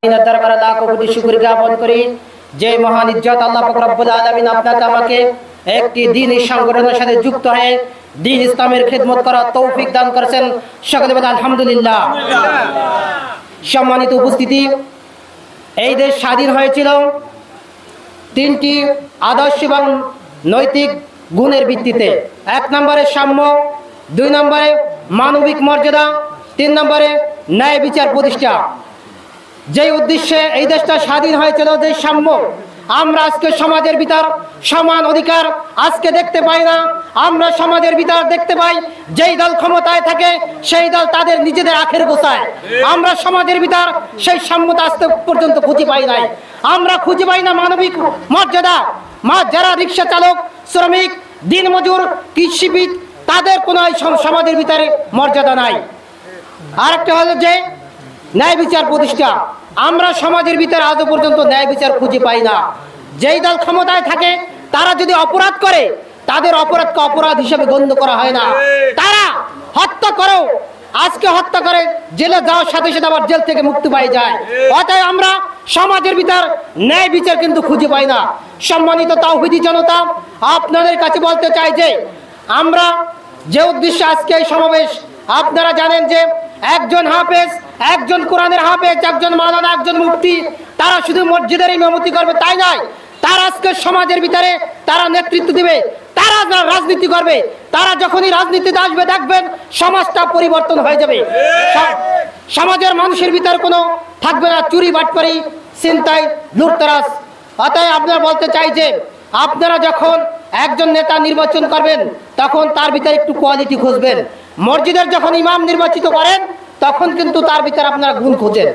দরবারে লাখো কোটি শুকর জ্ঞাপন করি যে মহান ইজ্জত আল্লাহ পাক রব্বুল আলামিন আপনাকে আমাকে একটি দ্বীনি সংগঠনের সাথে যুক্ত হয়ে দ্বীন ইসলামের খিদমত করার তৌফিক দান করেছেন। সকলে বলেন আলহামদুলিল্লাহ। সম্মানিত উপস্থিতি, এই দেশ স্বাধীন হয়েছিল তিনটি আদর্শ এবং নৈতিক গুণের ভিত্তিতে। এক নম্বরে সাম্য, দুই নম্বরে মানবিক মর্যাদা, তিন নম্বরে ন্যায় বিচার প্রতিষ্ঠা। যেই উদ্দেশ্যে এই দেশটা স্বাধীন হয়েছিল, যে সাম্য, আমরা আজকে সমাজের ভিতর সমান অধিকার আজকে দেখতে পাই না। আমরা সমাজের ভিতর দেখতে পাই যেই দল ক্ষমতায় থাকে সেই দল তাদের নিজেদের আখের গোছায়। আমরা সমাজের ভিতর সেই সাম্যতা আজকে পর্যন্ত খুঁজে পাই নাই। আমরা খুঁজে পাই না মানবিক মর্যাদা। যারা রিক্সা চালক, শ্রমিক, দিনমজুর, কৃষিবিদ, তাদের কোনো সমাজের ভিতরে মর্যাদা নাই। আরেকটা হলো যে ন্যায় বিচার প্রতিষ্ঠা। আমরা সমাজের ভিতরে আজও পর্যন্ত ন্যায় বিচার খুঁজে পাই না। যেই দল ক্ষমতায় থাকে তারা যদি অপরাধ করে তাদের অপরাধকে অপরাধ হিসেবে গণ্য করা হয় না। তারা হত্যা করেও আজকে হত্যা করে জেলে যাওয়ার সাথে সাথে আবার জেল থেকে মুক্তি পাই যায়। অতএব আমরা সমাজের ভিতর ন্যায় বিচার কিন্তু খুঁজে পাই না। সম্মানিত তাওহীদি জনতা, আপনাদের কাছে বলতে চাই যে আমরা যে উদ্দেশ্যে আজকে এই সমাবেশ, আপনারা জানেন যে একজন হাফেজ, একজন কোরআনের হাফেজ, একজন মাওলানা, একজন মুফতি, তারা শুধু মসজিদের ইমামতি করবে তাই নয়। তারা আজকে সমাজের ভিতরে তারা নেতৃত্ব দিবে, তারা রাজনীতি করবে। তারা যখনই রাজনীতিতে আসবে দেখবেন সমাজটা পরিবর্তন হয়ে যাবে। সমাজের মানুষের ভিতরে কোনো থাকবে না চুরি, বাটপারি, ছিনতাই, লুটতরাজ। অতএব আপনারা বলতে চাই যে আপনারা যখন একজন নেতা নির্বাচন করবেন তখন তার ভিতরে একটু কোয়ালিটি খুঁজবেন। মসজিদের যখন ইমাম নির্বাচিত করেন তখন কিন্তু তার ভিতরে আপনারা গুণ খোঁজেন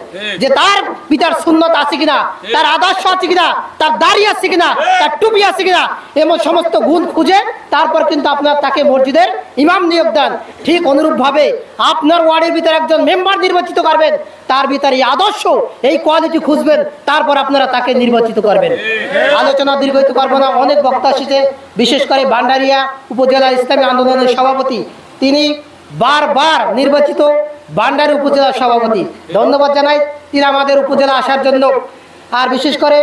যে তার ভিতর সুন্নত আছে কিনা, তার আদর্শ আছে কিনা, তার দাড়ি আছে কিনা, তার টুপি আছে কিনা, এমন সমস্ত গুণ খুঁজে তারপর কিন্তু আপনারা তাকে মসজিদের ইমাম নিয়োগ দেন। ঠিক অনুরূপভাবে আপনার ওয়ার্ডের ভিতরে একজন মেম্বার নির্বাচিত করবেন, তার ভিতরে এই আদর্শ, এই কোয়ালিটি খুঁজবেন, তারপর আপনারা তাকে নির্বাচিত করবেন। আলোচনা দীর্ঘায়িত করবো না, অনেক বক্তা এসেছে। বিশেষ করে ভান্ডারিয়া উপজেলা ইসলামী আন্দোলনের সভাপতি, তিনি বারবার নির্বাচিত ভান্ডারী উপজেলার সভাপতি, ধন্যবাদ জানাই তিনি আমাদের উপজেলা আসার জন্য। আর বিশেষ করে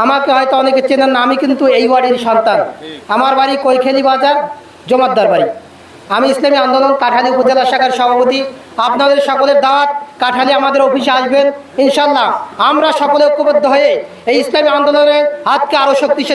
আমাকে হয়তো অনেকে চেনেন না, আমি কিন্তু এই ওয়ার্ডের সন্তান। আমার বাড়ি কৈখেলি বাজার, জমাদ্দার বাড়ি। আমি ইসলামী আন্দোলন কাঠালি উপজেলা শাখার সভাপতি। আপনাদের সকলের দাওয়াত, কাঠালি আমাদের অফিসে আসবেন ইনশাল্লাহ। আমরা সকলে ঐক্যবদ্ধ হয়ে এই ইসলামী আন্দোলনের হাতকে আরো শক্তিশালী